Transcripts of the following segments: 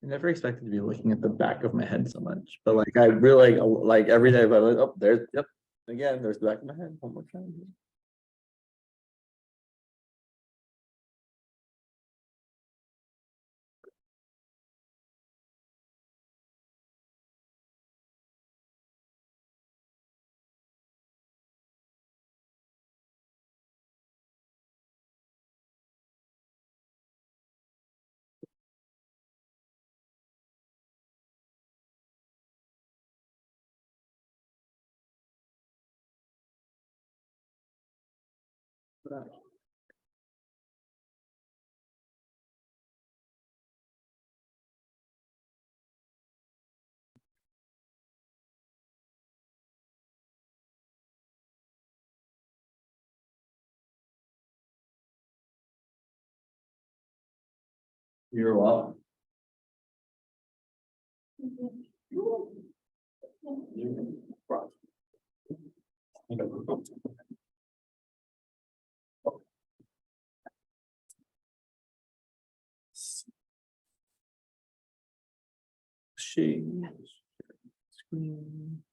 never expected to be looking at the back of my head so much, but like I really like every day, but like, oh, there's yep. Again, there's the back of my head one more time. You're welcome. Share screen.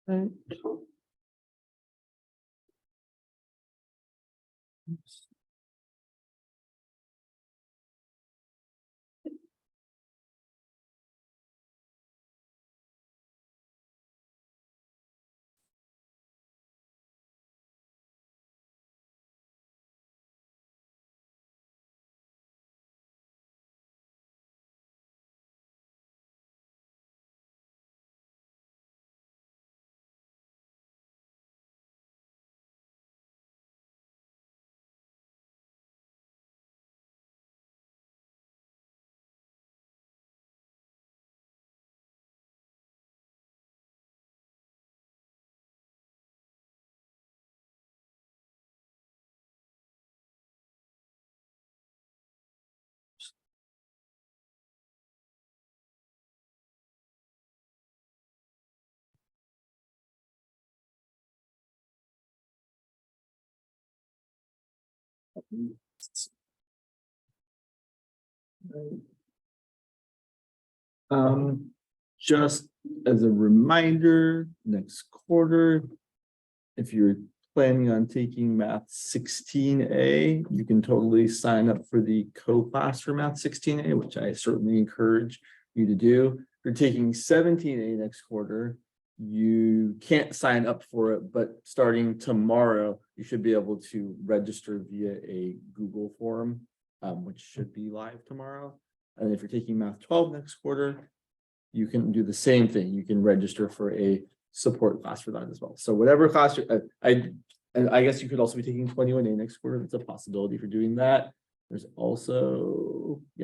Right. Just as a reminder, next quarter, if you're planning on taking Math 16A, you can totally sign up for the co-class for Math 16A, which I certainly encourage you to do. If you're taking 17A next quarter, you can't sign up for it, but starting tomorrow, you should be able to register via a Google form, which should be live tomorrow. And if you're taking Math 12 next quarter, you can do the same thing. You can register for a support class for that as well. So whatever class and I guess you could also be taking 21A next quarter. That's a possibility for doing that. There's also a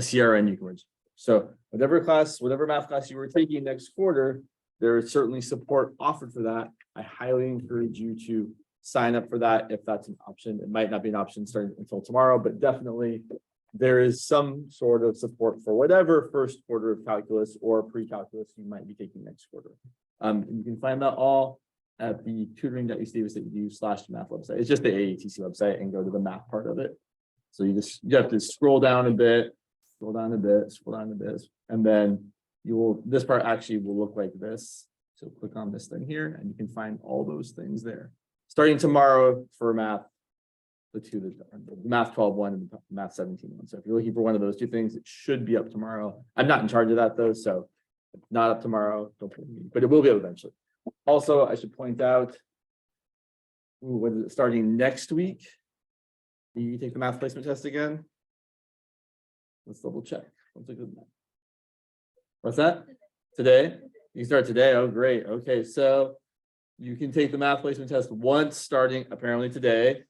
CRN you can register. So whatever math class you were taking next quarter, there is certainly support offered for that. I highly encourage you to sign up for that if that's an option. It might not be an option starting until tomorrow, but definitely there is some sort of support for whatever first quarter of calculus or pre-calculus you might be taking next quarter. You can find that all at the tutoring.ucdavis.edu/math website. It's just the AATC website, and go to the math part of it. So you have to scroll down a bit, and then this part actually will look like this. So click on this thing here, and you can find all those things there. Starting tomorrow for math the two that are the math 12 one and the math 17 one. So if you're looking for one of those two things, it should be up tomorrow. I'm not in charge of that though, so if not up tomorrow, don't put me, but it will be up eventually. Also, I should point out, what is it, starting next week, you take the math placement test again. Let's double check. What's that? Today? You start today? Oh, great. Okay, so you can take the math placement test once starting apparently today,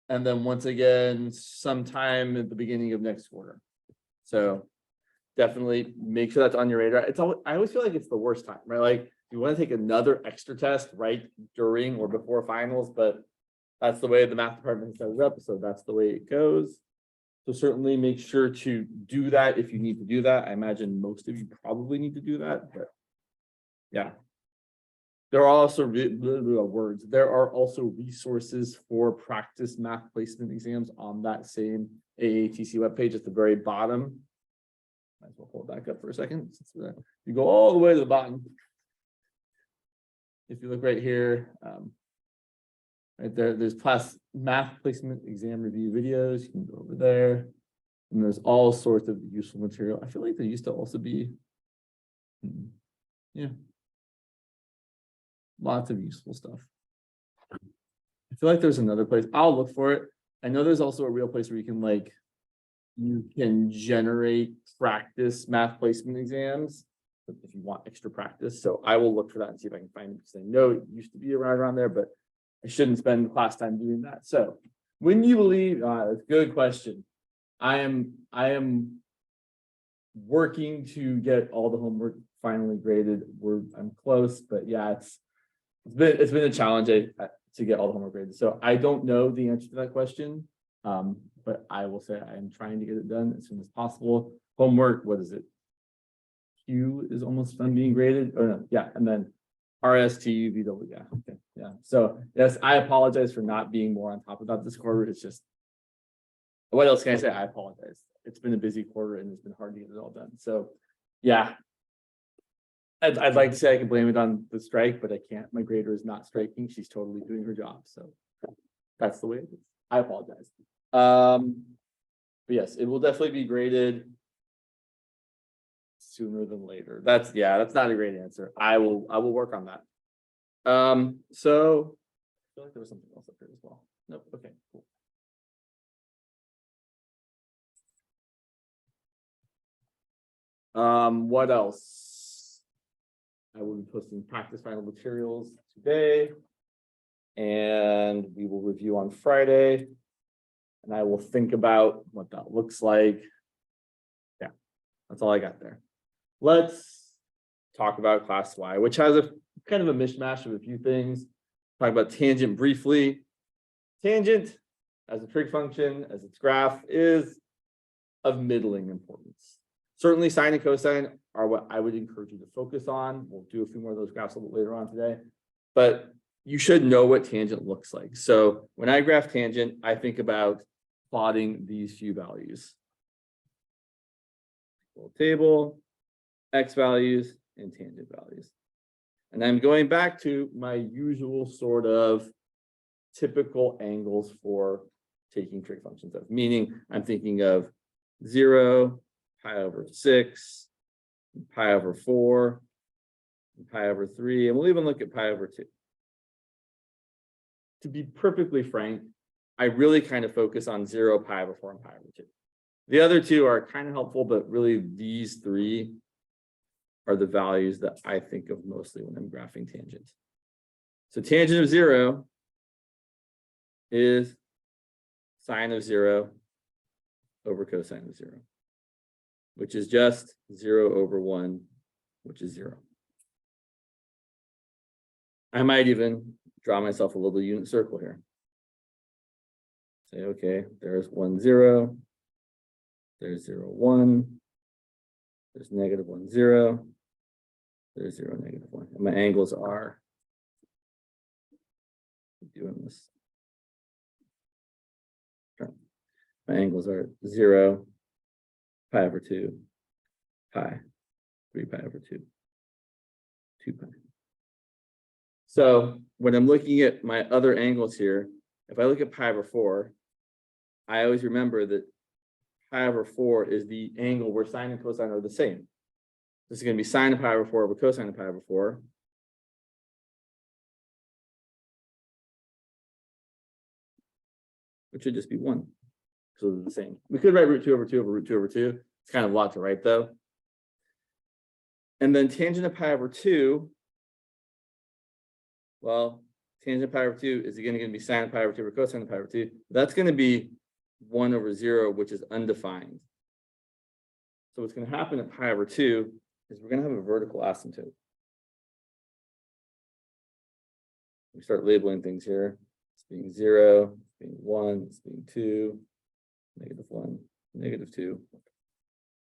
and then once again sometime at the beginning of next quarter. So definitely make sure that's on your radar. It's always, I always feel like it's the worst time, right? Like you want to take another extra test right during or before finals, but that's the way the math department set it up. So that's the way it goes. So certainly make sure to do that if you need to do that. I imagine most of you probably need to do that, but yeah. There are also There are also resources for practice math placement exams on that same AATC webpage at the very bottom. Might as well hold back up for a second. You go all the way to the bottom. If you look right here, right there, there's class math placement exam review videos. You can go over there. And there's all sorts of useful material. I feel like there used to also be, yeah, lots of useful stuff. I feel like there's another place. I'll look for it. I know there's also a real place where you can generate practice math placement exams if you want extra practice. So I will look for that and see if I can find it, because I know it used to be around there, but I shouldn't spend class time doing that. So when you believe, that's a good question. I am working to get all the homework finally graded. I'm close, but yeah, it's been a challenge to get all the homework graded. So I don't know the answer to that question. But I will say I am trying to get it done as soon as possible. Homework, what is it? Q is almost done being graded. Oh no, yeah, and then RST, VW, yeah, okay, yeah. So yes, I apologize for not being more on top of that this quarter. It's just, what else can I say? I apologize. It's been a busy quarter and it's been hard to get it all done. So yeah, I'd like to say I can blame it on the strike, but I can't. My grader is not striking. She's totally doing her job. So that's the way it is. I apologize. But yes, it will definitely be graded sooner than later. That's not a great answer. I will work on that. So I feel like there was something else up here as well. Nope. Okay, cool. What else? I will be posting practice final materials today, and we will review on Friday. And I will think about what that looks like. Yeah, that's all I got there. Let's talk about class Y, which has a kind of a mishmash of a few things. Talk about tangent briefly. Tangent, as a trig function, as its graph, is of middling importance. Certainly sine and cosine are what I would encourage you to focus on. We'll do a few more of those graphs a little later on today, but you should know what tangent looks like. So when I graph tangent, I think about plotting these few values. Table, x values, and tangent values. And I'm going back to my usual sort of typical angles for taking trig functions of, meaning I'm thinking of 0, pi over 6, pi over 4, pi over 3, and we'll even look at pi over 2. To be perfectly frank, I really kind of focus on 0, pi over 4, and pi over 2. The other two are kind of helpful, but really these three are the values that I think of mostly when I'm graphing tangents. So tangent of 0 is sine of 0 over cosine of 0, which is just 0 over 1, which is 0. I might even draw myself a little unit circle here. Say, okay, there's 1, 0. There's 0, 1. There's negative 1, 0. There's 0, negative 1. And my angles are doing this. My angles are 0, pi over 2, pi, 3 pi over 2, 2 pi. So when I'm looking at my other angles here, if I look at pi over 4, I always remember that pi over 4 is the angle where sine and cosine are the same. This is going to be sine of pi over 4 over cosine of pi over 4. Which should just be 1. So they're the same. We could write root 2 over 2 over root 2 over 2. It's kind of a lot to write though. And then tangent of pi over 2. Well, tangent of pi over 2 is again going to be sine of pi over 2 over cosine of pi over 2. That's going to be 1 over 0, which is undefined. So what's going to happen at pi over 2 is we're going to have a vertical asymptote. We start labeling things here. It's being 0, it's being 1, it's being 2, -1, -2.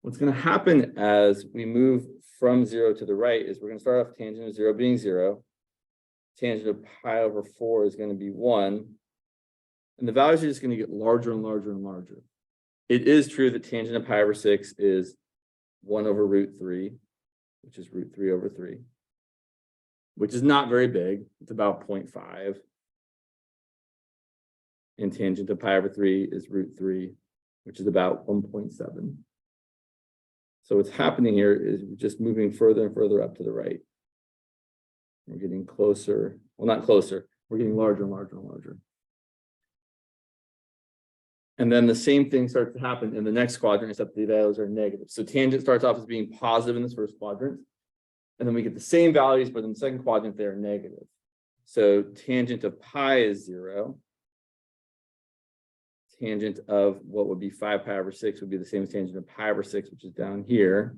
What's going to happen as we move from 0 to the right is we're going to start off tangent of 0 being 0. Tangent of pi over 4 is going to be 1. And the values are just going to get larger and larger and larger. It is true that tangent of pi over 6 is 1 over root 3, which is root 3 over 3, which is not very big. It's about 0.5. And tangent of pi over 3 is root 3, which is about 1.7. So what's happening here is we're just moving further and further up to the right. We're getting closer. Well, not closer. We're getting larger and larger and larger. And then the same thing starts to happen in the next quadrant, except the values are negative. So tangent starts off as being positive in this first quadrant. And then we get the same values, but in the second quadrant, they're negative. So tangent of pi is 0. Tangent of what would be 5 pi over 6 would be the same as tangent of pi over 6, which is down here.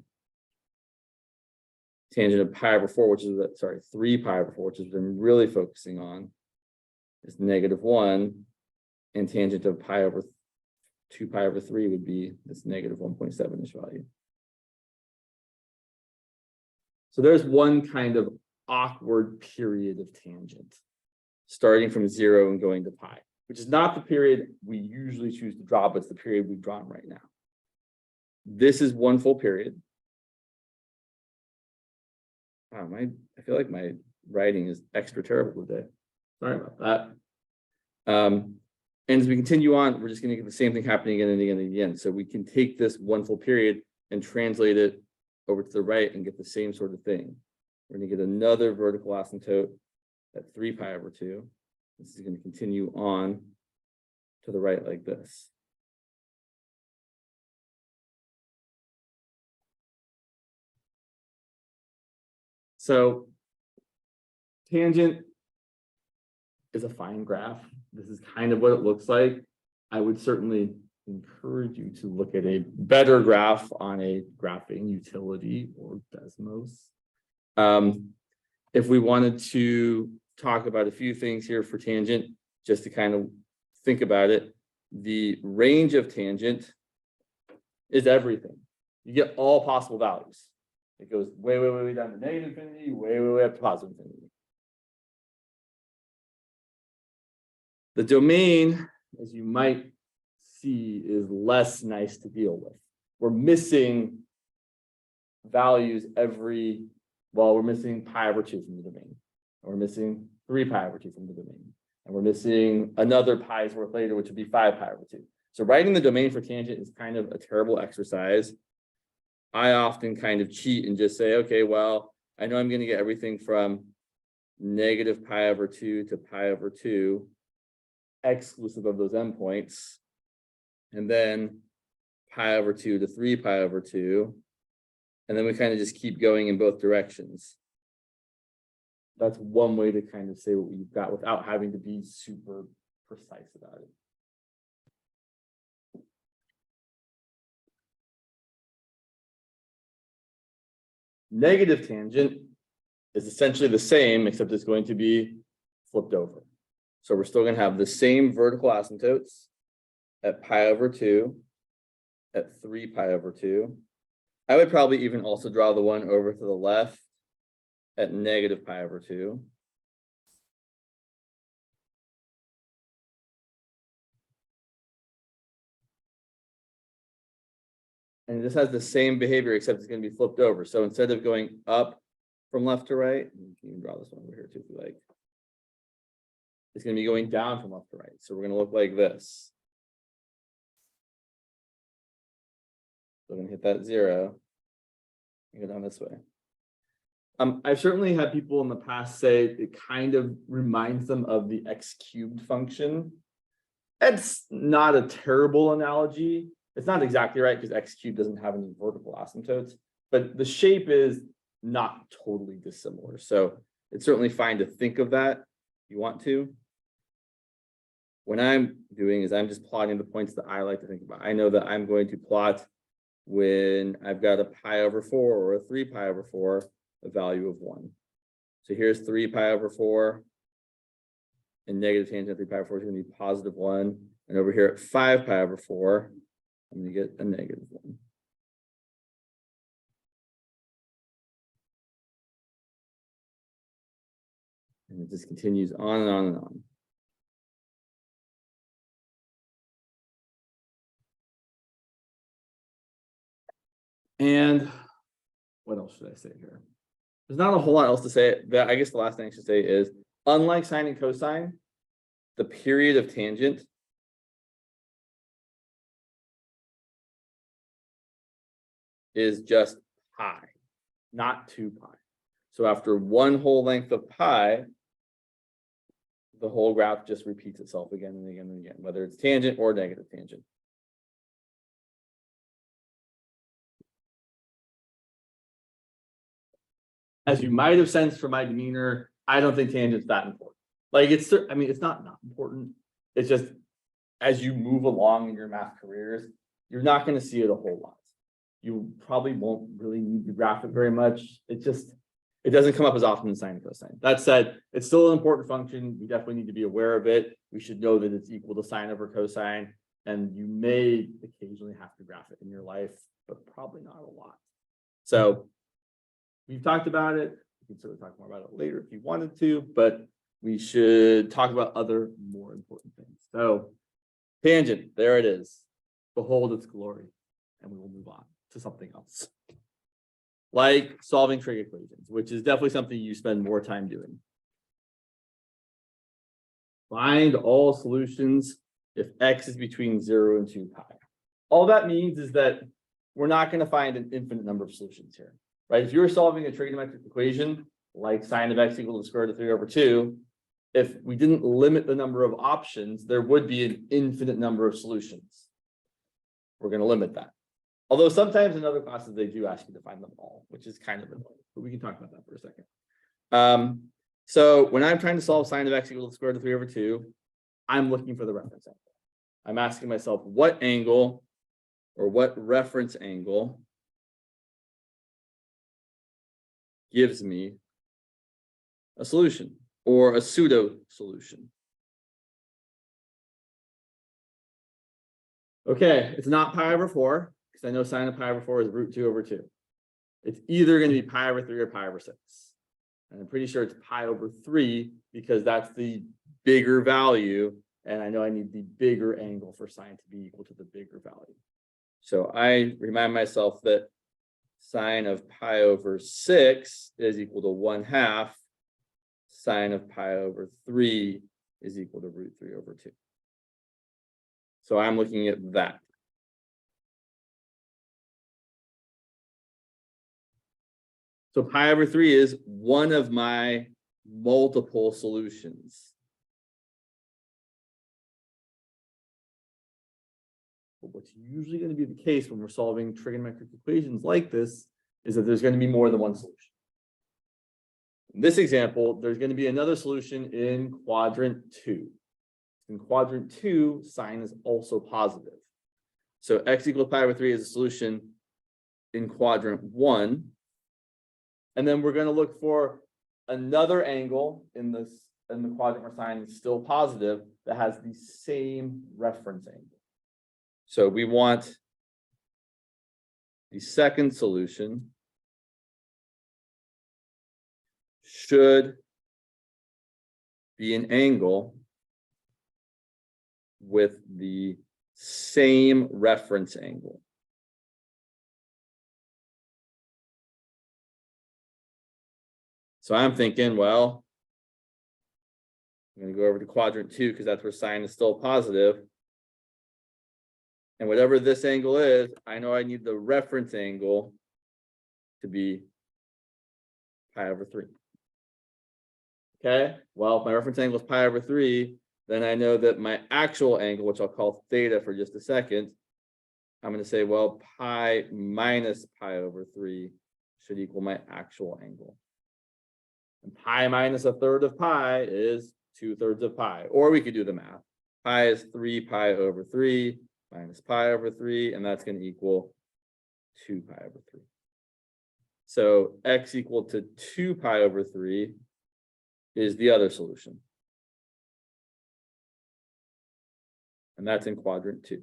Tangent of pi over 4, which is, 3 pi over 4, which is what I'm really focusing on, is -1. And tangent of pi over 2 pi over 3 would be this -1.7-ish value. So there's one kind of awkward period of tangent, starting from 0 and going to pi, which is not the period we usually choose to draw, but it's the period we've drawn right now. This is one full period. Wow, I feel like my writing is extra terrible today. Sorry about that. And as we continue on, we're just going to get the same thing happening again and again and again. So we can take this one full period and translate it over to the right and get the same sort of thing. We're going to get another vertical asymptote at 3 pi over 2. This is going to continue on to the right like this. So tangent is a fine graph. This is kind of what it looks like. I would certainly encourage you to look at a better graph on a graphing utility or Desmos. If we wanted to talk about a few things here for tangent, just to kind of think about it, the range of tangent is everything. You get all possible values. It goes way, way, way, way down to negative infinity, way, way, way up to positive infinity. The domain, as you might see, is less nice to deal with. We're missing values we're missing pi over 2 from the domain. We're missing 3 pi over 2 from the domain. And we're missing another pi's worth later, which would be 5 pi over 2. So writing the domain for tangent is kind of a terrible exercise. I often kind of cheat and just say, okay, well, I know I'm going to get everything from negative pi over 2 to pi over 2, exclusive of those endpoints, and then pi over 2 to 3 pi over 2, and then we kind of just keep going in both directions. That's one way to kind of say what we've got without having to be super precise about it. Negative tangent is essentially the same, except it's going to be flipped over. So we're still going to have the same vertical asymptotes at pi over 2, at 3 pi over 2. I would probably even also draw the one over to the left at negative pi over 2. And this has the same behavior, except it's going to be flipped over. So instead of going up from left to right, you can even draw this one over here too if you like. It's going to be going down from left to right. So we're going to look like this. So I'm gonna hit that 0 and go down this way. I've certainly had people in the past say it kind of reminds them of the x cubed function. It's not a terrible analogy. It's not exactly right because x cubed doesn't have any vertical asymptotes, but the shape is not totally dissimilar. So it's certainly fine to think of that if you want to. What I'm doing is I'm just plotting the points that I like to think about. I know that I'm going to plot when I've got a pi over 4 or a 3 pi over 4, a value of 1. So here's 3 pi over 4, and negative tangent of 3 pi over 4 is going to be positive 1. And over here at 5 pi over 4, I'm going to get a negative 1. And it just continues on and on and on. And what else should I say here? There's not a whole lot else to say. I guess the last thing I should say is, unlike sine and cosine, the period of tangent is just pi, not 2 pi. So after one whole length of pi, the whole graph just repeats itself again and again and again, whether it's tangent or negative tangent. As you might have sensed from my demeanor, I don't think tangent's that important. Like it's not important. It's just as you move along in your math careers, you're not going to see it a whole lot. You probably won't really need to graph it very much. It doesn't come up as often as sine and cosine. That said, it's still an important function. We definitely need to be aware of it. We should know that it's equal to sine over cosine, and you may occasionally have to graph it in your life, but probably not a lot. So we've talked about it. We can sort of talk more about it later if you wanted to, but we should talk about other more important things. So tangent, there it is. Behold its glory. And we will move on to something else. Like solving trig equations, which is definitely something you spend more time doing. Find all solutions if x is between 0 and 2 pi. All that means is that we're not going to find an infinite number of solutions here, right? If you're solving a trigonometric equation, like sine of x equal to the square root of 3 over 2, if we didn't limit the number of options, there would be an infinite number of solutions. We're going to limit that. Although sometimes in other classes, they do ask you to find them all, which is kind of annoying, but we can talk about that for a second. So when I'm trying to solve sine of x equal to the square root of 3 over 2, I'm looking for the reference angle. I'm asking myself what angle or what reference angle gives me a solution or a pseudo solution. Okay, it's not pi over 4, because I know sine of pi over 4 is root 2 over 2. It's either going to be pi over 3 or pi over 6. And I'm pretty sure it's pi over 3 because that's the bigger value. And I know I need the bigger angle for sine to be equal to the bigger value. So I remind myself that sine of pi over 6 is equal to 1/2. Sine of pi over 3 is equal to root 3 over 2. So I'm looking at that. So pi over 3 is one of my multiple solutions. But what's usually going to be the case when we're solving trigonometric equations like this is that there's going to be more than one solution. In this example, there's going to be another solution in quadrant 2. In quadrant 2, sine is also positive. So x equals pi over 3 is a solution in quadrant 1. And then we're going to look for another angle in the quadrant where sine is still positive that has the same reference angle. So we want the second solution should be an angle with the same reference angle. So I'm thinking, well, I'm going to go over to quadrant 2 because that's where sine is still positive. And whatever this angle is, I know I need the reference angle to be pi over 3. Okay, well, if my reference angle is pi over 3, then I know that my actual angle, which I'll call theta for just a second, I'm going to say, well, pi minus pi over 3 should equal my actual angle. And pi minus a third of pi is 2/3 of pi. Or we could do the math. Pi is 3 pi over 3 minus pi over 3, and that's going to equal 2 pi over 3. So x equal to 2 pi over 3 is the other solution. And that's in quadrant 2.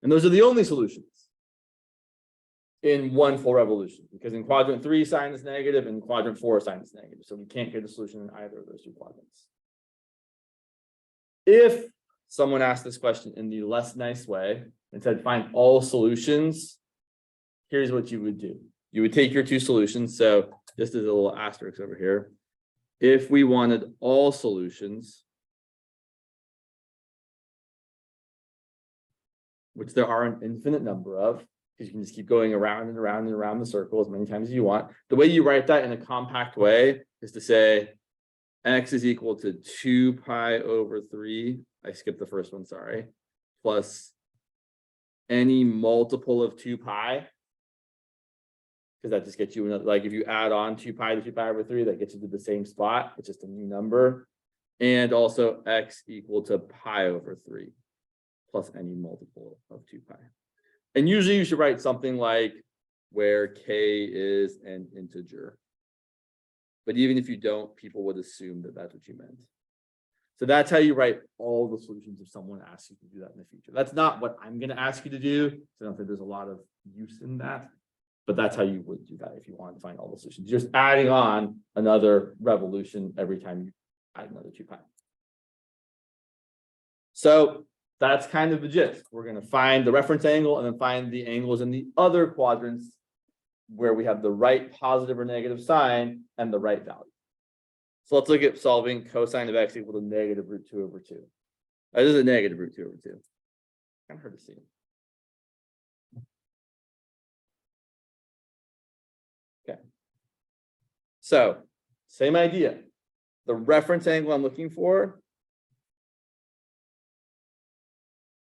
And those are the only solutions in one full revolution, because in quadrant 3, sine is negative, and quadrant 4, sine is negative. So we can't get a solution in either of those two quadrants. If someone asked this question in the less nice way and said, find all solutions, here's what you would do. You would take your two solutions. So just as a little asterisk over here, if we wanted all solutions, which there are an infinite number of, because you can just keep going around and around and around the circle as many times as you want. The way you write that in a compact way is to say x is equal to 2 pi over 3. I skipped the first one, sorry. Plus any multiple of 2 pi. Because that just gets you another, like if you add on 2 pi to 2 pi over 3, that gets you to the same spot. It's just a new number. And also x equal to pi over 3 plus any multiple of 2 pi. And usually you should write something like where k is an integer. But even if you don't, people would assume that that's what you meant. So that's how you write all the solutions if someone asks you to do that in the future. That's not what I'm going to ask you to do. So I don't think there's a lot of use in that. But that's how you would do that if you want to find all the solutions. You're just adding on another revolution every time you add another 2 pi. So that's kind of the gist. We're going to find the reference angle and then find the angles in the other quadrants where we have the right positive or negative sign and the right value. So let's look at solving cosine of x equal to negative root 2 over 2. This is a negative root 2 over 2. Kind of hard to see. Okay. So same idea. The reference angle I'm looking for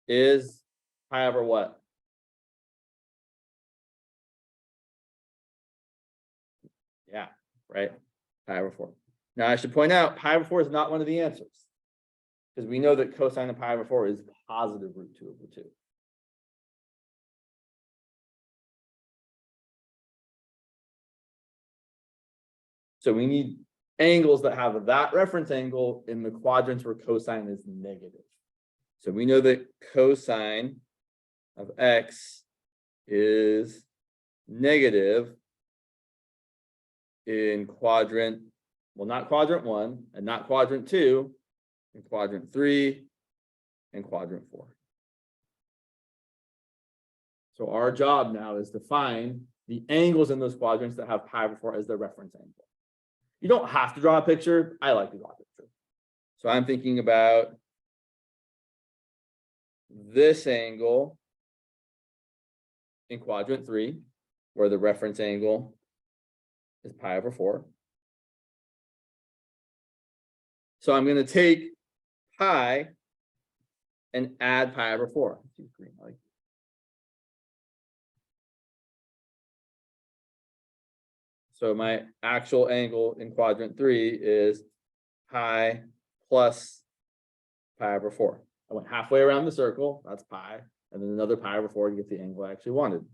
is pi over what? Yeah, right. Pi over 4. Now I should point out pi over 4 is not one of the answers, because we know that cosine of pi over 4 is positive root 2 over 2. So we need angles that have that reference angle in the quadrants where cosine is negative. So we know that cosine of x is negative in quadrant, well, not quadrant 1 and not quadrant 2, in quadrant 3 and quadrant 4. So our job now is to find the angles in those quadrants that have pi over 4 as their reference angle. You don't have to draw a picture. I like to draw a picture. So I'm thinking about this angle in quadrant 3, where the reference angle is pi over 4. So I'm going to take pi and add pi over 4. So my actual angle in quadrant 3 is pi plus pi over 4. I went halfway around the circle, that's pi, and then another pi over 4 to get the angle I actually wanted.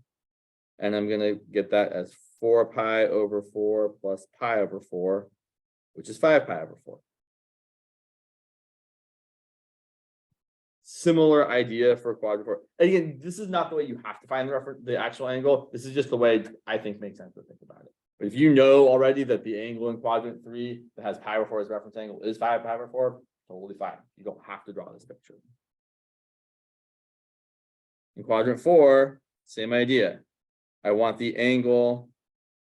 And I'm going to get that as 4 pi over 4 plus pi over 4, which is 5 pi over 4. Similar idea for quadrant 4. Again, this is not the way you have to find the actual angle. This is just the way I think makes sense to think about it. But if you know already that the angle in quadrant 3 that has pi over 4 as reference angle is 5 pi over 4, totally fine. You don't have to draw this picture. In quadrant 4, same idea. I want the angle,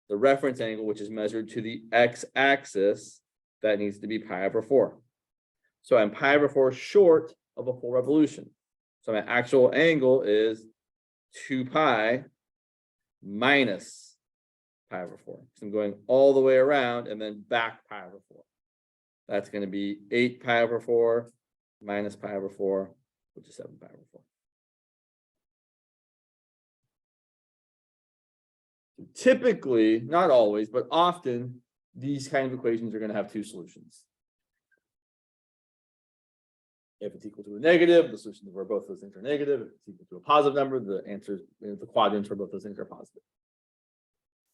the reference angle, which is measured to the x-axis, that needs to be pi over 4. So I'm pi over 4 short of a full revolution. So my actual angle is 2 pi minus pi over 4. So I'm going all the way around and then back pi over 4. That's going to be 8 pi over 4 minus pi over 4, which is 7 pi over 4. Typically, not always, but often, these kind of equations are going to have two solutions. If it's equal to a negative, the solution where both those things are negative. If it's equal to a positive number, the answers, the quadrants where both those things are positive.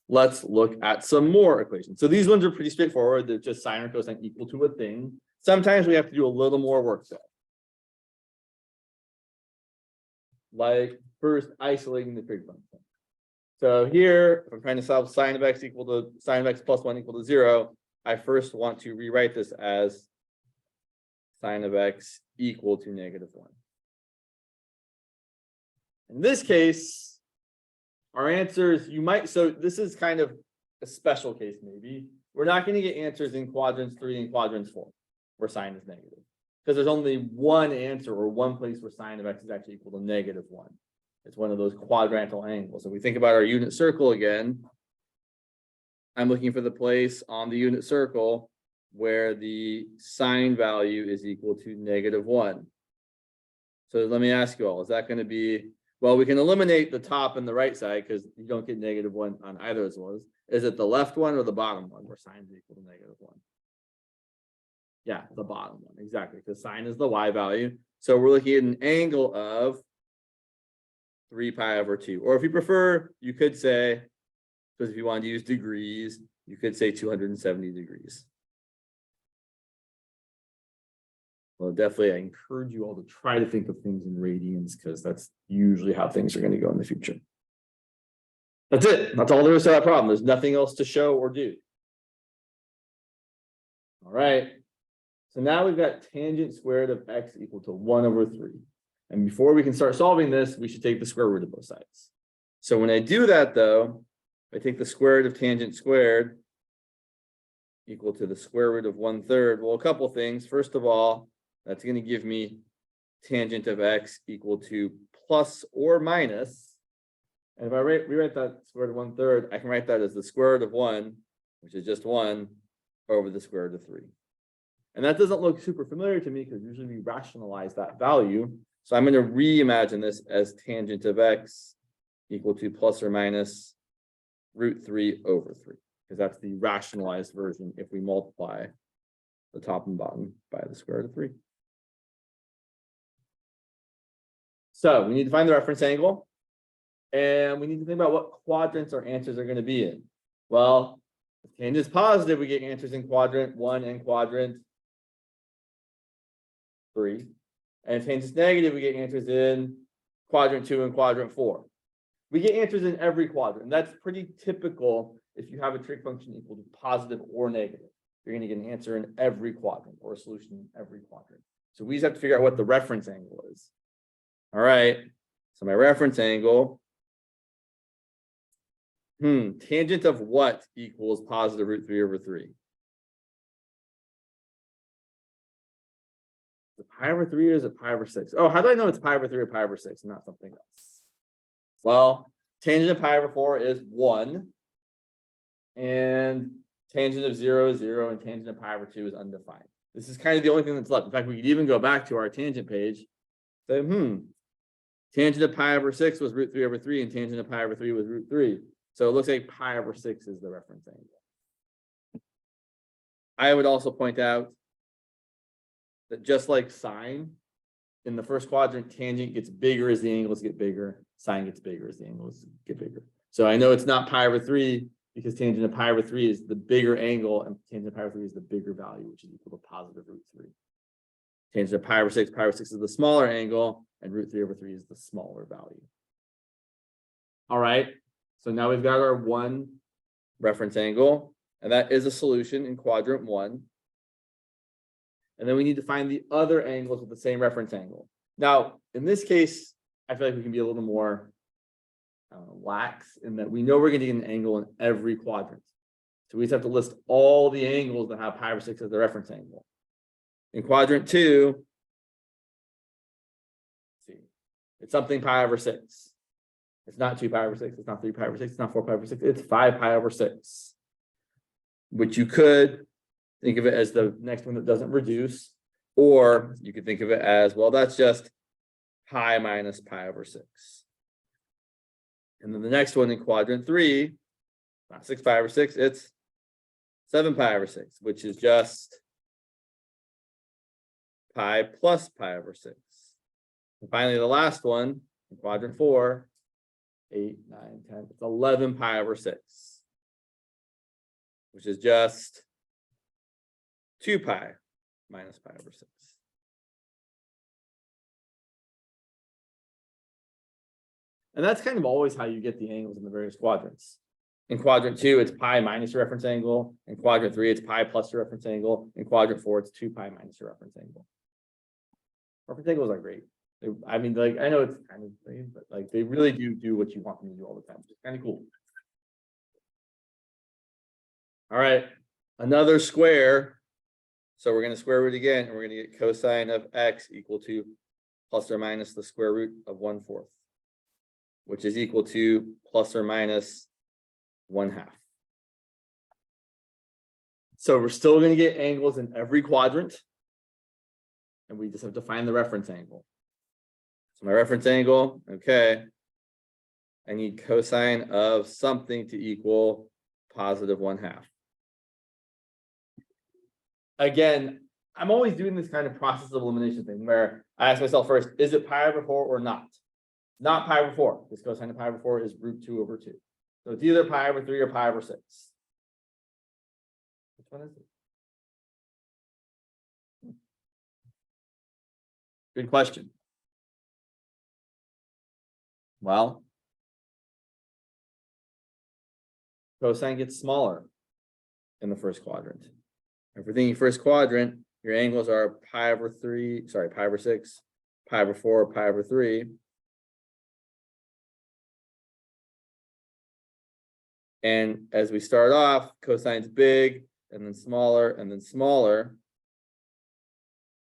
Let's look at some more equations. So these ones are pretty straightforward. They're just sine or cosine equal to a thing. Sometimes we have to do a little more work though. Like first isolating the trig function. So here, if I'm trying to solve sine of x equal to sine of x plus 1 equal to 0, I first want to rewrite this as sine of x equal to negative 1. In this case, our answers, you might, so this is kind of a special case maybe. We're not going to get answers in quadrants 3 and quadrants 4, where sine is negative. Because there's only one answer or one place where sine of x is actually equal to negative 1. It's one of those quadrantal angles. If we think about our unit circle again, I'm looking for the place on the unit circle where the sine value is equal to negative 1. So let me ask you all, is that going to be, well, we can eliminate the top and the right side because you don't get negative 1 on either of those. Is it the left one or the bottom one where sine is equal to negative 1? Yeah, the bottom one, exactly, because sine is the y value. So we're looking at an angle of 3 pi over 2. Or if you prefer, you could say, because if you wanted to use degrees, you could say 270 degrees. Well, definitely, I encourage you all to try to think of things in radians because that's usually how things are going to go in the future. That's it. That's all there is to that problem. There's nothing else to show or do. All right. So now we've got tangent squared of x equal to 1 over 3. And before we can start solving this, we should take the square root of both sides. So when I do that, though, I take the square root of tangent squared equal to the square root of 1/3. Well, a couple things. First of all, that's going to give me tangent of x equal to plus or minus. And if I rewrite that square root of 1/3, I can write that as the square root of 1, which is just 1, over the square root of 3. And that doesn't look super familiar to me because usually we rationalize that value. So I'm going to reimagine this as tangent of x equal to plus or minus root 3 over 3, because that's the rationalized version if we multiply the top and bottom by the square root of 3. So we need to find the reference angle, and we need to think about what quadrants our answers are going to be in. Well, if tangent is positive, we get answers in quadrant 1 and quadrant 3. And if tangent is negative, we get answers in quadrant 2 and quadrant 4. We get answers in every quadrant. That's pretty typical if you have a trig function equal to positive or negative. You're going to get an answer in every quadrant or a solution in every quadrant. So we just have to figure out what the reference angle is. All right. So my reference angle, tangent of what equals positive root 3 over 3? Is it pi over 3 or is it pi over 6? Oh, how do I know it's pi over 3 or pi over 6 and not something else? Well, tangent of pi over 4 is 1. And tangent of 0 is 0. And tangent of pi over 2 is undefined. This is kind of the only thing that's left. In fact, we could even go back to our tangent page. Say, tangent of pi over 6 was root 3 over 3. And tangent of pi over 3 was root 3. So it looks like pi over 6 is the reference angle. I would also point out that just like sine, in the first quadrant, tangent gets bigger as the angles get bigger. Sine gets bigger as the angles get bigger. So I know it's not pi over 3 because tangent of pi over 3 is the bigger angle and tangent of pi over 3 is the bigger value, which is equal to positive root 3. Tangent of pi over 6 is the smaller angle and root 3 over 3 is the smaller value. All right. So now we've got our one reference angle, and that is a solution in quadrant 1. And then we need to find the other angles with the same reference angle. Now, in this case, I feel like we can be a little more lax in that we know we're going to get an angle in every quadrant. So we just have to list all the angles that have pi over 6 as the reference angle. In quadrant 2, let's see, it's something pi over 6. It's not 2 pi over 6, it's not 3 pi over 6, it's not 4 pi over 6, it's 5 pi over 6. Which you could think of it as the next one that doesn't reduce, or you could think of it as, well, that's just pi minus pi over 6. And then the next one in quadrant 3, not 6 pi over 6, it's 7 pi over 6, which is just pi plus pi over 6. And finally, the last one in quadrant 4, 8, 9, 10, it's 11 pi over 6, which is just 2 pi minus pi over 6. And that's kind of always how you get the angles in the various quadrants. In quadrant 2, it's pi minus your reference angle. In quadrant 3, it's pi plus your reference angle. In quadrant 4, it's 2 pi minus your reference angle. Reference angles are great. I mean, like, I know it's kind of lame, but like they really do what you want them to do all the time, which is kind of cool. All right, another square. So we're going to square root again, and we're going to get cosine of x equal to plus or minus the square root of 1/4, which is equal to plus or minus 1/2. So we're still going to get angles in every quadrant, and we just have to find the reference angle. So my reference angle, okay, I need cosine of something to equal positive 1/2. Again, I'm always doing this kind of process of elimination thing where I ask myself first, is it pi over 4 or not? Not pi over 4. This cosine of pi over 4 is root 2 over 2. So it's either pi over 3 or pi over 6. Which one is it? Good question. Well, cosine gets smaller in the first quadrant. And for thinking first quadrant, your angles are pi over 3, sorry, pi over 6, pi over 4, pi over 3. And as we start off, cosine's big, and then smaller, and then smaller.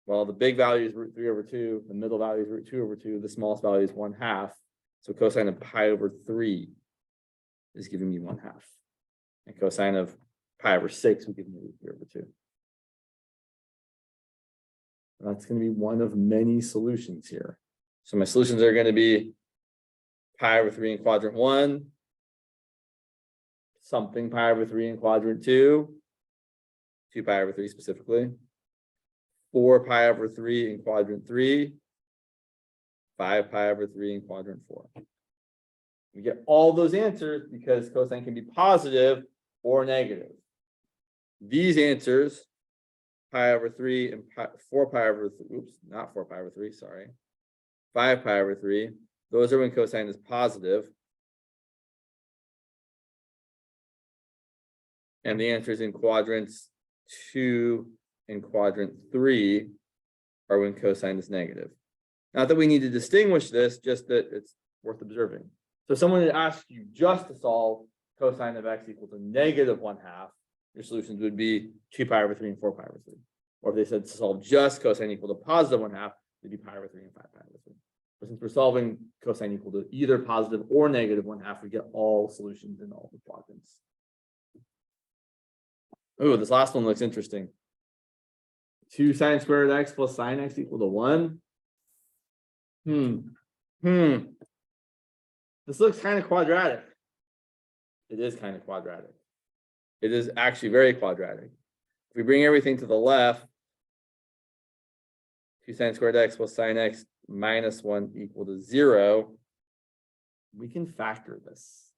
Well, the big value is root 3 over 2, the middle value is root 2 over 2, the smallest value is 1/2. So cosine of pi over 3 is giving me 1/2. And cosine of pi over 6 will give me root 3 over 2. And that's going to be one of many solutions here. So my solutions are going to be pi over 3 in quadrant 1, something pi over 3 in quadrant 2, 2 pi over 3 specifically, 4 pi over 3 in quadrant 3, 5 pi over 3 in quadrant 4. We get all those answers because cosine can be positive or negative. These answers, pi over 3 and 4 pi over 3, oops, not 4 pi over 3, sorry, 5 pi over 3, those are when cosine is positive. And the answers in quadrants 2 and quadrant 3 are when cosine is negative. Not that we need to distinguish this, just that it's worth observing. So someone had asked you just to solve cosine of x equal to negative 1/2, your solutions would be 2 pi over 3 and 4 pi over 3. Or if they said to solve just cosine equal to positive 1/2, it'd be pi over 3 and 5 pi over 3. But since we're solving cosine equal to either positive or negative 1/2, we get all solutions in all the quadrants. Oh, this last one looks interesting. 2 sine squared x plus sine x equal to 1. This looks kind of quadratic. It is kind of quadratic. It is actually very quadratic. If we bring everything to the left, 2 sine squared x plus sine x minus 1 equal to 0, we can factor this.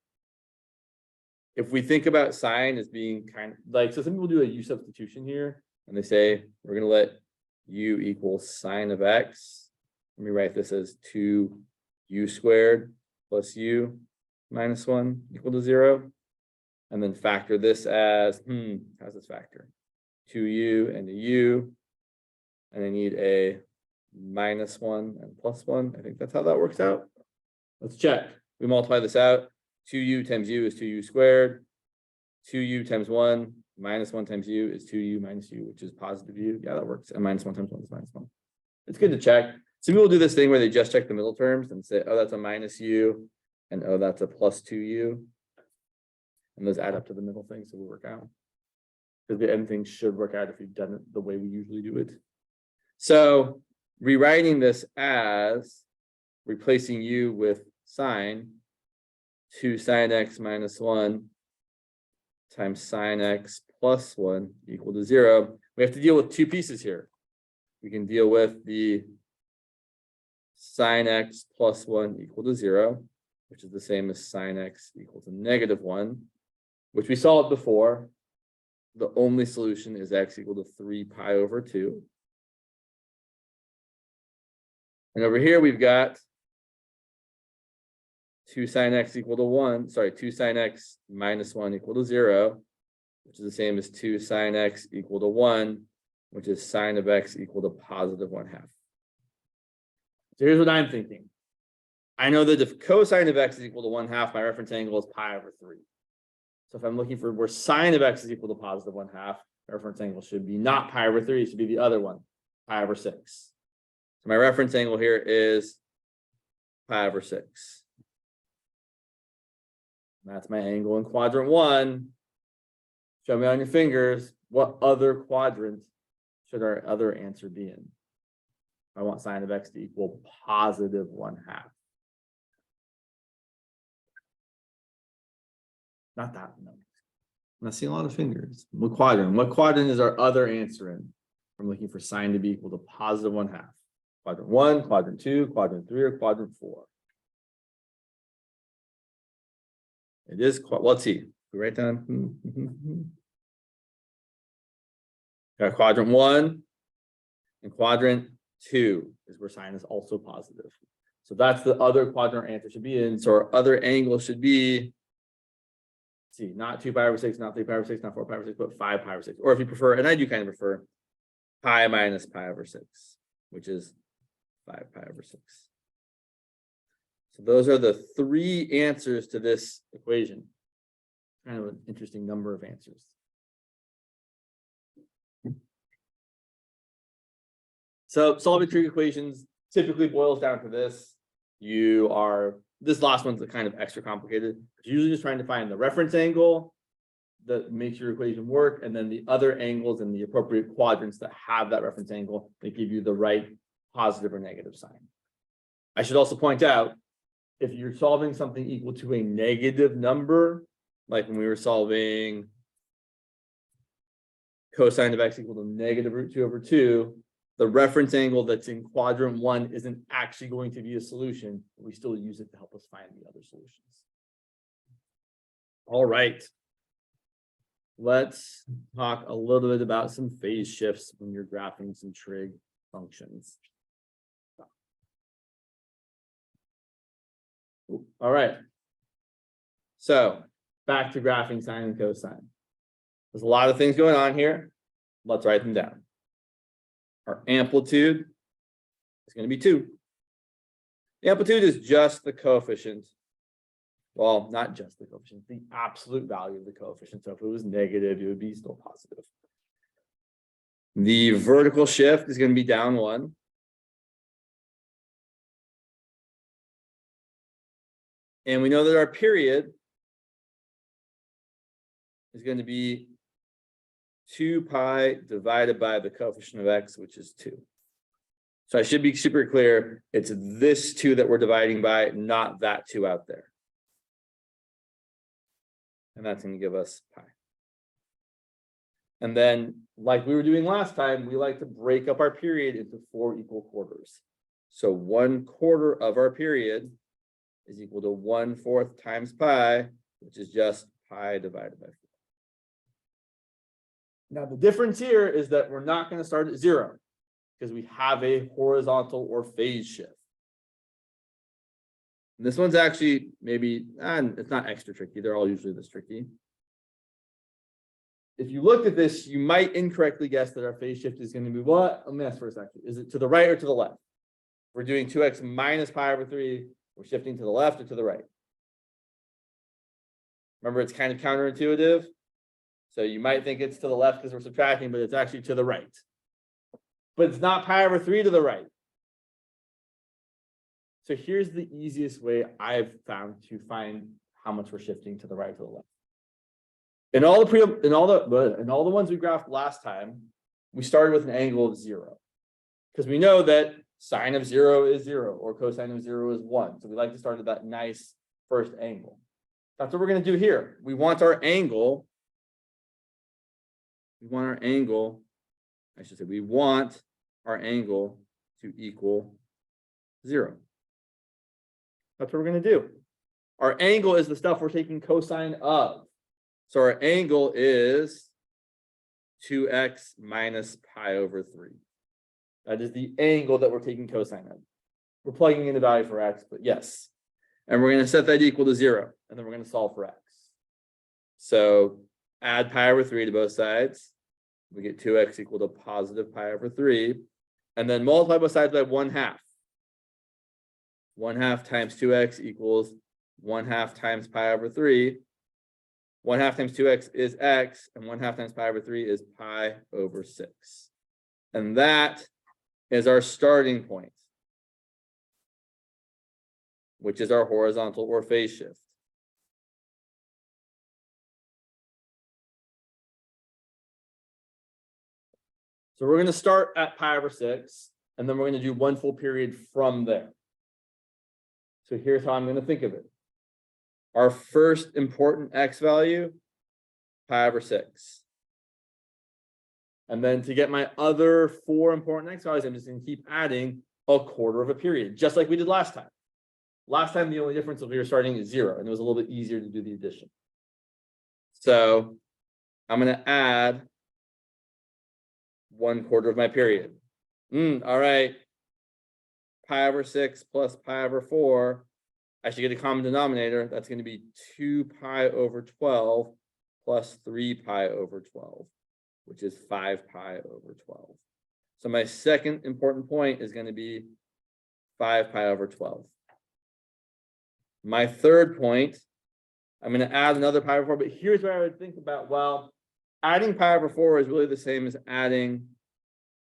If we think about sine as being kind of like, so some people do a u substitution here, and they say, we're going to let u equal sine of x. Let me write this as 2u squared plus u minus 1 equal to 0. And then factor this as, how's this factor? 2u and a u. And I need a minus 1 and plus 1. I think that's how that works out. Let's check. We multiply this out. 2u times u is 2u squared. 2u times 1 minus 1 times u is 2u minus u, which is positive u. Yeah, that works. And minus 1 times 1 is minus 1. It's good to check. Some people do this thing where they just check the middle terms and say, oh, that's a minus u, and oh, that's a plus 2u. And those add up to the middle thing, so we'll work out. Because the end thing should work out if we've done it the way we usually do it. So rewriting this as replacing u with sine, 2 sine x minus 1 times sine x plus 1 equal to 0. We have to deal with two pieces here. We can deal with the sine x plus 1 equal to 0, which is the same as sine x equal to negative 1, which we solved before. The only solution is x equal to 3 pi over 2. And over here we've got 2 sine x equal to 1, 2 sine x minus 1 equal to 0, which is the same as 2 sine x equal to 1, which is sine of x equal to positive 1/2. So here's what I'm thinking. I know that if cosine of x is equal to 1/2, my reference angle is pi over 3. So if I'm looking for where sine of x is equal to positive 1/2, my reference angle should be not pi over 3, it should be the other one, pi over 6. So my reference angle here is pi over 6. That's my angle in quadrant 1. Show me on your fingers, what other quadrant should our other answer be in? I want sine of x to equal positive 1/2. Not that one. I'm not seeing a lot of fingers. What quadrant? What quadrant is our other answer in? I'm looking for sine to be equal to positive 1/2. Quadrant 1, quadrant 2, quadrant 3, or quadrant 4. It is, let's see. We write down. Got quadrant 1 and quadrant 2 is where sine is also positive. So that's the other quadrant our answer should be in. So our other angle should be, see, not 2 pi over 6, not 3 pi over 6, not 4 pi over 6, but 5 pi over 6. Or if you prefer, and I do kind of prefer, pi minus pi over 6, which is 5 pi over 6. So those are the three answers to this equation. Kind of an interesting number of answers. So solving trig equations typically boils down to this. This last one's kind of extra complicated. You're usually just trying to find the reference angle that makes your equation work, and then the other angles and the appropriate quadrants that have that reference angle that give you the right positive or negative sign. I should also point out, if you're solving something equal to a negative number, like when we were solving cosine of x equal to negative root 2 over 2, the reference angle that's in quadrant 1 isn't actually going to be a solution. We still use it to help us find the other solutions. All right. Let's talk a little bit about some phase shifts when you're graphing some trig functions. All right. So back to graphing sine and cosine. There's a lot of things going on here. Let's write them down. Our amplitude is going to be 2. The amplitude is just the coefficient. Well, not just the coefficient, the absolute value of the coefficient. So if it was negative, it would be still positive. The vertical shift is going to be down 1. And we know that our period is going to be 2 pi divided by the coefficient of x, which is 2. So I should be super clear. It's this 2 that we're dividing by, not that 2 out there. And that's going to give us pi. And then, like we were doing last time, we like to break up our period into 4 equal quarters. So 1/4 of our period is equal to 1/4 times pi, which is just pi divided by 4. Now, the difference here is that we're not going to start at 0 because we have a horizontal or phase shift. And this one's actually maybe, it's not extra tricky. They're all usually this tricky. If you looked at this, you might incorrectly guess that our phase shift is going to be what? Let me ask first, actually. Is it to the right or to the left? We're doing 2x minus pi over 3. We're shifting to the left or to the right? Remember, it's kind of counterintuitive. So you might think it's to the left because we're subtracting, but it's actually to the right. But it's not pi over 3 to the right. So here's the easiest way I've found to find how much we're shifting to the right or to the left. In all the ones we graphed last time, we started with an angle of 0. Because we know that sine of 0 is 0 or cosine of 0 is 1. So we like to start at that nice first angle. That's what we're going to do here. We want our angle. We want our angle to equal 0. That's what we're going to do. Our angle is the stuff we're taking cosine of. So our angle is 2x minus pi over 3. That is the angle that we're taking cosine of. We're plugging in the value for x, but yes. And we're going to set that equal to 0. And then we're going to solve for x. So add pi over 3 to both sides. We get 2x equal to positive pi over 3. And then multiply both sides by 1/2. 1/2 times 2x equals 1/2 times pi over 3. 1/2 times 2x is x, and 1/2 times pi over 3 is pi over 6. And that is our starting point, which is our horizontal or phase shift. So we're going to start at pi over 6, and then we're going to do one full period from there. So here's how I'm going to think of it. Our first important x value, pi over 6. And then to get my other 4 important x values, I'm just going to keep adding a quarter of a period, just like we did last time. Last time, the only difference was we were starting at 0, and it was a little bit easier to do the addition. So I'm going to add 1/4 of my period. All right. Pi over 6 plus pi over 4. I should get a common denominator. That's going to be 2 pi over 12 plus 3 pi over 12, which is 5 pi over 12. So my second important point is going to be 5 pi over 12. My third point, I'm going to add another pi over 4, but here's where I would think about, well, adding pi over 4 is really the same as adding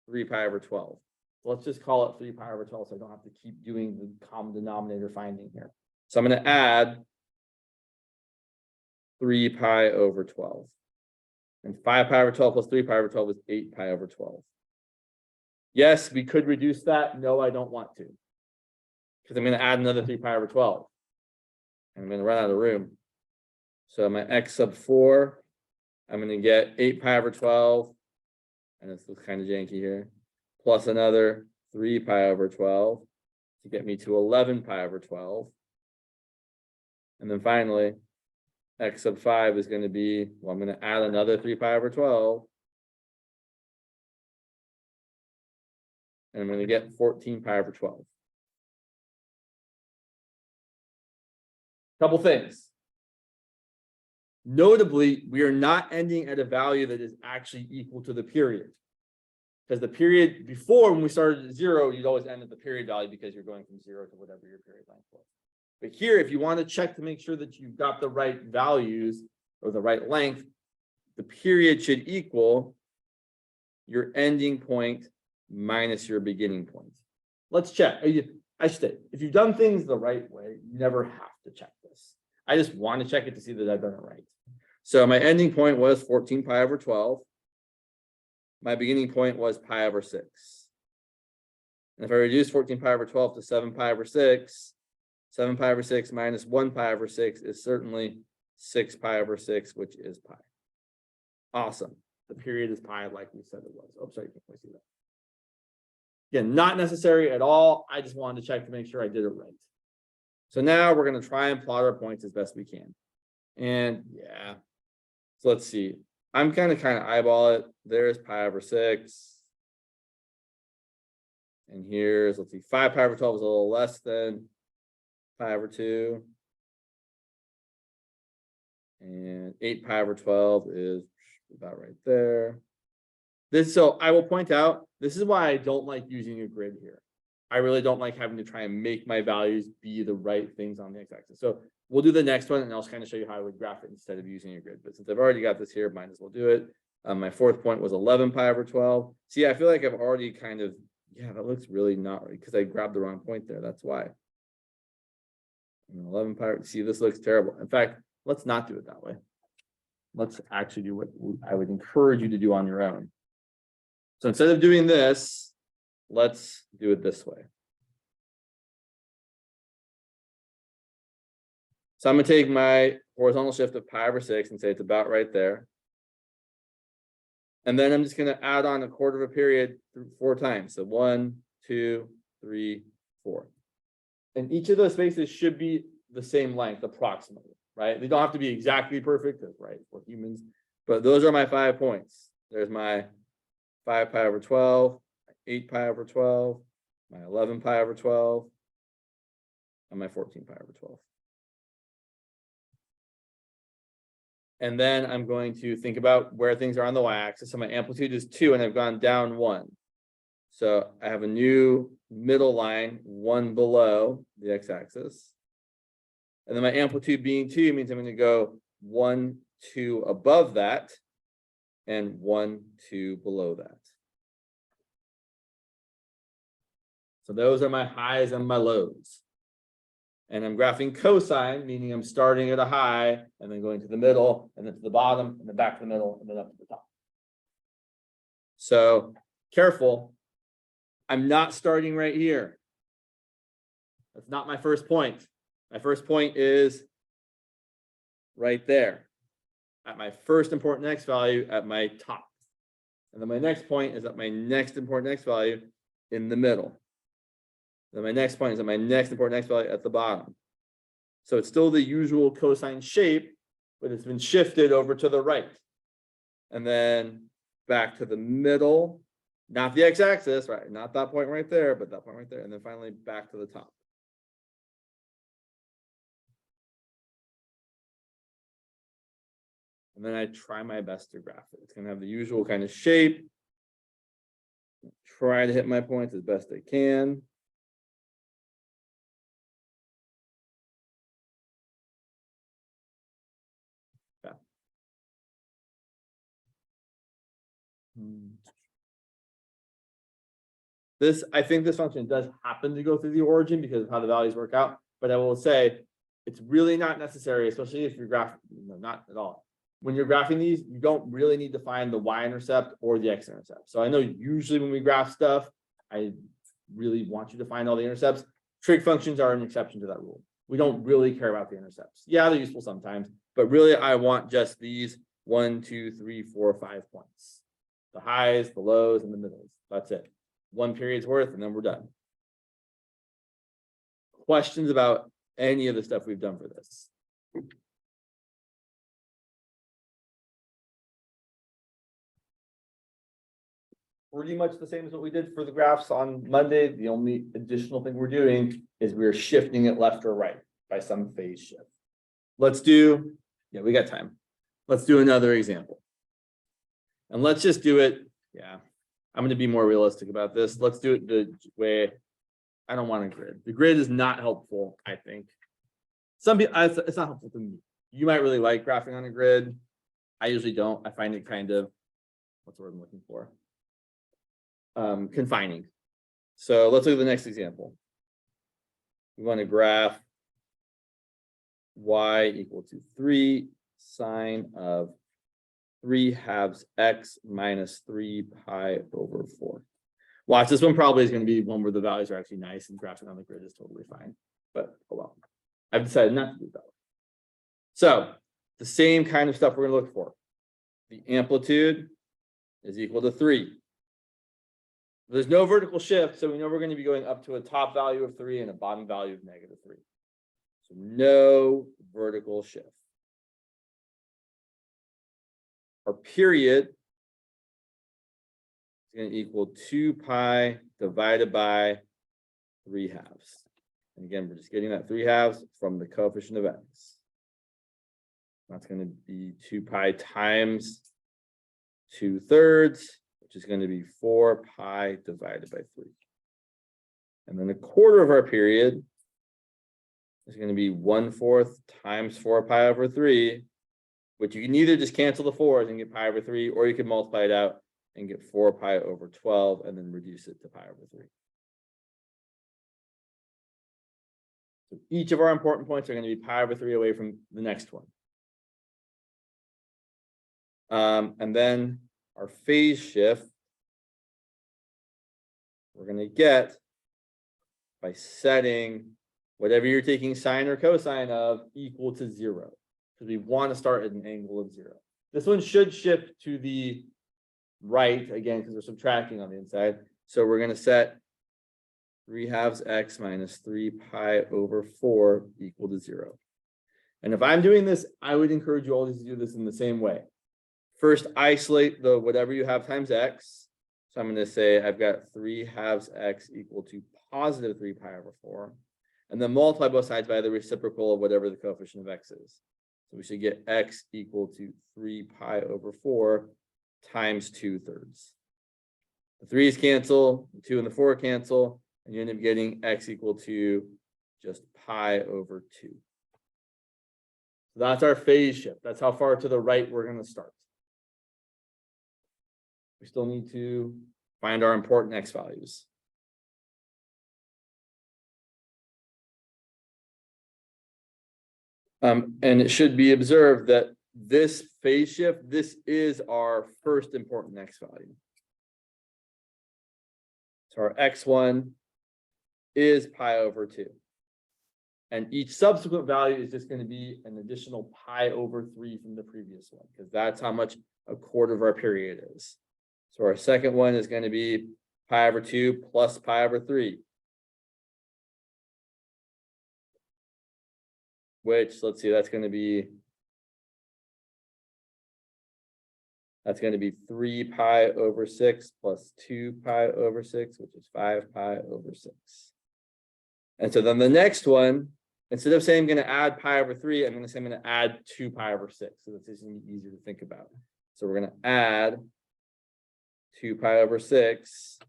3 pi over 12. Let's just call it 3 pi over 12 so I don't have to keep doing the common denominator finding here. So I'm going to add 3 pi over 12. And 5 pi over 12 plus 3 pi over 12 is 8 pi over 12. Yes, we could reduce that. No, I don't want to. Because I'm going to add another 3 pi over 12. And I'm going to run out of room. So my x sub 4, I'm going to get 8 pi over 12. And this looks kind of janky here. Plus another 3 pi over 12 to get me to 11 pi over 12. And then finally, x sub 5 is going to be, well, I'm going to add another 3 pi over 12. And I'm going to get 14 pi over 12. Couple things. Notably, we are not ending at a value that is actually equal to the period. Because the period before, when we started at 0, you'd always end at the period value because you're going from 0 to whatever your period length was. But here, if you want to check to make sure that you've got the right values or the right length, the period should equal your ending point minus your beginning point. Let's check. I should say, if you've done things the right way, you never have to check this. I just want to check it to see that I've done it right. So my ending point was 14 pi over 12. My beginning point was pi over 6. And if I reduce 14 pi over 12 to 7 pi over 6, 7 pi over 6 minus 1 pi over 6 is certainly 6 pi over 6, which is pi. Awesome. The period is pi like we said it was. Oh, sorry, you can't quite see that. Again, not necessary at all. I just wanted to check to make sure I did it right. So now we're going to try and plot our points as best we can. And yeah, so let's see. I'm kind of eyeball it. There's pi over 6. And here's, let's see, 5 pi over 12 is a little less than pi over 2. And 8 pi over 12 is about right there. So I will point out, this is why I don't like using a grid here. I really don't like having to try and make my values be the right things on the x-axis. So we'll do the next one and I'll kind of show you how I would graph it instead of using a grid. But since I've already got this here, might as well do it. My fourth point was 11 pi over 12. See, I feel like I've already kind of, yeah, that looks really not right because I grabbed the wrong point there. That's why. And 11 pi, see, this looks terrible. In fact, let's not do it that way. Let's actually do what I would encourage you to do on your own. So instead of doing this, let's do it this way. So I'm going to take my horizontal shift of pi over 6 and say it's about right there. And then I'm just going to add on a quarter of a period 4 times. So 1, 2, 3, 4. And each of those spaces should be the same length approximately, right? They don't have to be exactly perfect, right? We're humans. But those are my 5 points. There's my 5 pi over 12, 8 pi over 12, my 11 pi over 12, and my 14 pi over 12. And then I'm going to think about where things are on the y-axis. So my amplitude is 2 and I've gone down 1. So I have a new middle line, 1 below the x-axis. And then my amplitude being 2 means I'm going to go 1, 2 above that and 1, 2 below that. So those are my highs and my lows. And I'm graphing cosine, meaning I'm starting at a high and then going to the middle and then to the bottom and then back to the middle and then up to the top. So careful. I'm not starting right here. That's not my first point. My first point is right there at my first important x value at my top. And then my next point is at my next important x value in the middle. Then my next point is at my next important x value at the bottom. So it's still the usual cosine shape, but it's been shifted over to the right. And then back to the middle, not the x-axis, right? Not that point right there, but that point right there. And then finally back to the top. And then I try my best to graph it. It's going to have the usual kind of shape. Try to hit my points as best I can. Yeah. I think this function does happen to go through the origin because of how the values work out. But I will say it's really not necessary, especially if you're graphing, not at all. When you're graphing these, you don't really need to find the y-intercept or the x-intercept. So I know usually when we graph stuff, I really want you to find all the intercepts. Trig functions are an exception to that rule. We don't really care about the intercepts. Yeah, they're useful sometimes, but really I want just these 1, 2, 3, 4, 5 points. The highs, the lows, and the middles. That's it. 1 period's worth, and then we're done. Questions about any of the stuff we've done for this? Pretty much the same as what we did for the graphs on Monday. The only additional thing we're doing is we're shifting it left or right by some phase shift. Let's do, yeah, we got time. Let's do another example. And let's just do it. Yeah, I'm going to be more realistic about this. Let's do it the way I don't want a grid. The grid is not helpful, I think. Some people, it's not helpful to me. You might really like graphing on a grid. I usually don't. I find it kind of, what's the word I'm looking for? Confining. So let's look at the next example. We want to graph y equal to 3 sine of 3/2 x minus 3 pi over 4. Watch, this one probably is going to be one where the values are actually nice and graphing on the grid is totally fine. But oh well, I've decided not to do that. So the same kind of stuff we're going to look for. The amplitude is equal to 3. There's no vertical shift, so we know we're going to be going up to a top value of 3 and a bottom value of -3. So no vertical shift. Our period is going to equal 2 pi divided by 3/2. And again, we're just getting that 3/2 from the coefficient of x. That's going to be 2 pi times 2/3, which is going to be 4 pi divided by 3. And then a quarter of our period is going to be 1/4 times 4 pi over 3, which you can either just cancel the 4s and get pi over 3, or you can multiply it out and get 4 pi over 12 and then reduce it to pi over 3. So each of our important points are going to be pi over 3 away from the next one. And then our phase shift, we're going to get by setting whatever you're taking sine or cosine of equal to 0. Because we want to start at an angle of 0. This one should shift to the right again, because we're subtracting on the inside. So we're going to set 3/2 x minus 3 pi over 4 equal to 0. And if I'm doing this, I would encourage you always to do this in the same way. First, isolate the whatever you have times x. So I'm going to say I've got 3/2 x equal to positive 3 pi over 4. And then multiply both sides by the reciprocal of whatever the coefficient of x is. So we should get x equal to 3 pi over 4 times 2/3. The 3's cancel, the 2 and the 4 cancel, and you end up getting x equal to just pi over 2. So that's our phase shift. That's how far to the right we're going to start. We still need to find our important x values. And it should be observed that this phase shift, this is our first important x value. So our x1 is pi over 2. And each subsequent value is just going to be an additional pi over 3 from the previous one, because that's how much a quarter of our period is. So our second one is going to be pi over 2 plus pi over 3. Which, let's see, that's going to be 3 pi over 6 plus 2 pi over 6, which is 5 pi over 6. And so then the next one, instead of saying I'm going to add pi over 3, I'm going to say I'm going to add 2 pi over 6. So that's just easier to think about. So we're going to add 2 pi over 6,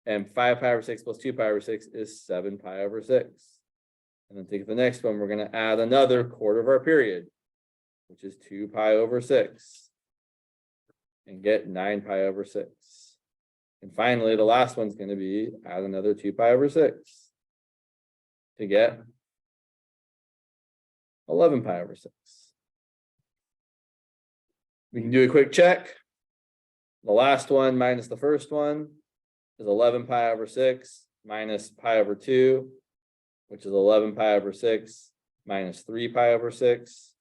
and 5 pi over 6 plus 2 pi over 6 is 7 pi over 6. And then take the next one, we're going to add another quarter of our period, which is 2 pi over 6, and get 9 pi over 6. And finally, the last one's going to be add another 2 pi over 6 to get 11 pi over 6. We can do a quick check. The last one minus the first one is 11 pi over 6 minus pi over 2, which is 11 pi over 6 minus 3 pi over 6,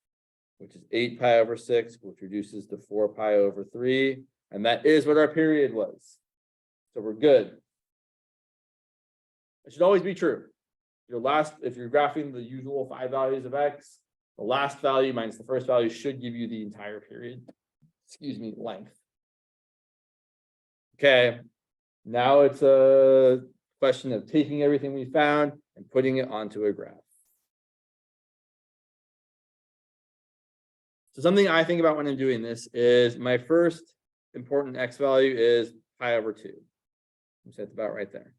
which is 8 pi over 6, which reduces to 4 pi over 3. And that is what our period was. So we're good. It should always be true. If you're graphing the usual 5 values of x, the last value minus the first value should give you the entire period. Length. Okay, now it's a question of taking everything we found and putting it onto a graph. So something I think about when I'm doing this is my first important x value is pi over 2. That's about right there.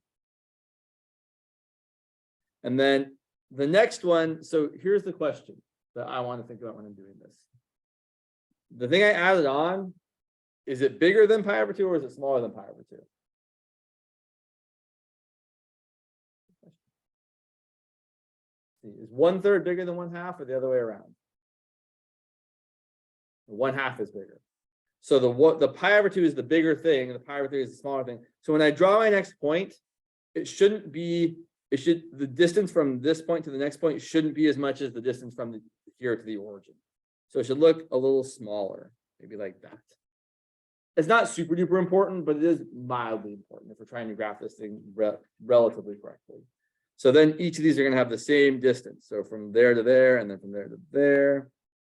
And then the next one, so here's the question that I want to think about when I'm doing this. The thing I added on, is it bigger than pi over 2 or is it smaller than pi over 2? Is 1/3 bigger than 1/2 or the other way around? 1/2 is bigger. So the pi over 2 is the bigger thing, and the pi over 3 is the smaller thing. So when I draw my next point, the distance from this point to the next point shouldn't be as much as the distance from here to the origin. So it should look a little smaller, maybe like that. It's not super duper important, but it is mildly important if we're trying to graph this thing relatively correctly. So then each of these are going to have the same distance. So from there to there, and then from there to there,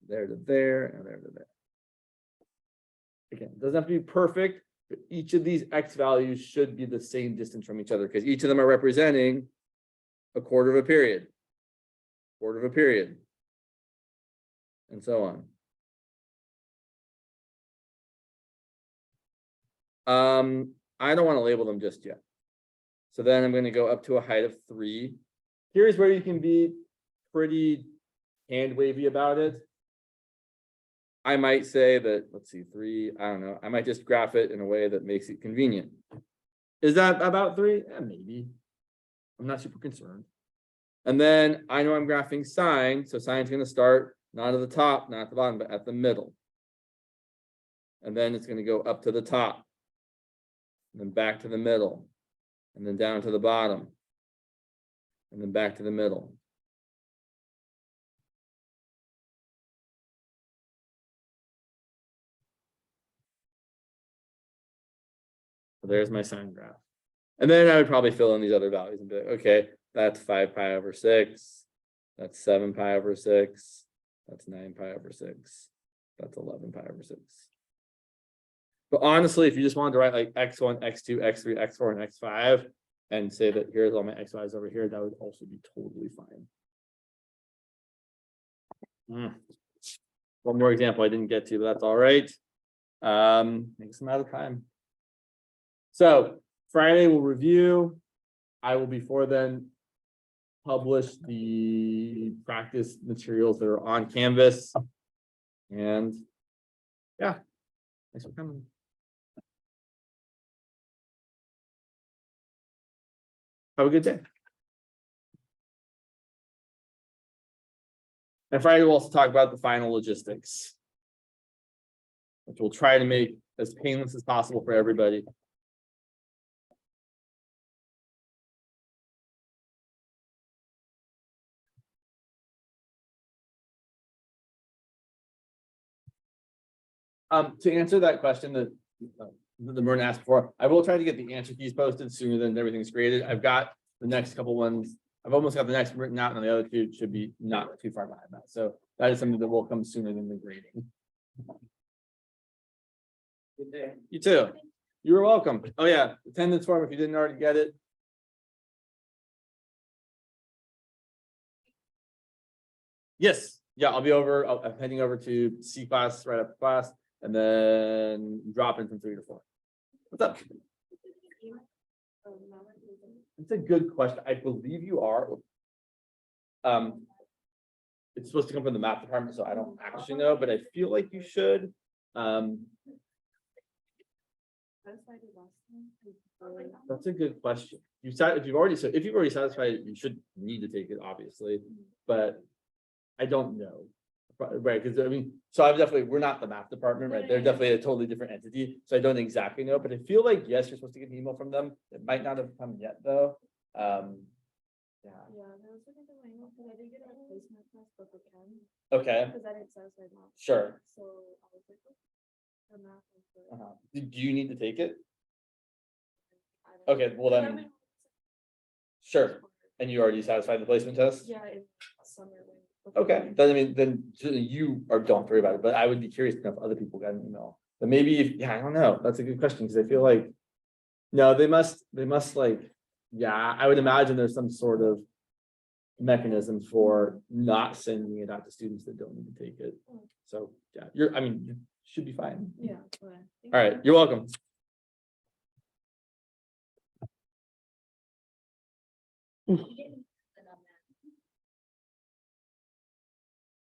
there to there, and there to there. Again, it doesn't have to be perfect, but each of these x values should be the same distance from each other because each of them are representing a quarter of a period, and so on. I don't want to label them just yet. So then I'm gonna go up to a height of 3. Here's where you can be pretty hand wavy about it. I might say that, let's see, 3, I don't know. I might just graph it in a way that makes it convenient. Is that about 3? Maybe. I'm not super concerned. And then I know I'm graphing sine, so sine's going to start not at the top, not at the bottom, but at the middle. And then it's going to go up to the top, and then back to the middle, and then down to the bottom, and then back to the middle. So there's my sine graph. And then I would probably fill in these other values and be like, okay, that's 5 pi over 6. That's 7 pi over 6. That's 9 pi over 6. That's 11 pi over 6. But honestly, if you just wanted to write like x1, x2, x3, x4, and x5, and say that here's all my xy's over here, that would also be totally fine. One more example I didn't get to, but that's all right. Makes them out of time. So Friday we'll review. I will before then publish the practice materials that are on Canvas. And yeah, thanks for coming. Have a good day. And Friday we'll also talk about the final logistics, which we'll try to make as painless as possible for everybody. To answer that question that the Merton asked before, I will try to get the answer keys posted sooner than everything's created. I've got the next couple ones. I've almost got the next written out, and the other two should be not too far behind that. So that is something that will come sooner than the grading. Good day. You too. You're welcome. Oh yeah, attendance form if you didn't already get it. Yes. Yeah, I'll be over. I'm heading over to C class right after class, and then drop in from 3 to 4. What's up? It's a good question. I believe you are. It's supposed to come from the math department, so I don't actually know, but I feel like you should. That's a good question. If you've already satisfied it, you should need to take it, obviously, but I don't know. Right, because I mean, so we're not the math department, right? They're definitely a totally different entity, so I don't exactly know, but I feel like yes, you're supposed to get an email from them. It might not have come yet though. Yeah, I was looking for my email because I did get a replacement class book again. okay, Because I didn't satisfy math. sure. So I was like, oh, the math was good. Do you need to take it? I don't Okay, well then, sure. And you already satisfied the placement test? Yeah, in summer. Okay, then I mean, then you don't worry about it, but I would be curious to know if other people got an email. But maybe if, yeah, I don't know. That's a good question because I feel like, no, they must like, yeah, I would imagine there's some sort of mechanism for not sending it out to students that don't need to take it. So yeah, you should be fine. Yeah. All right, you're welcome.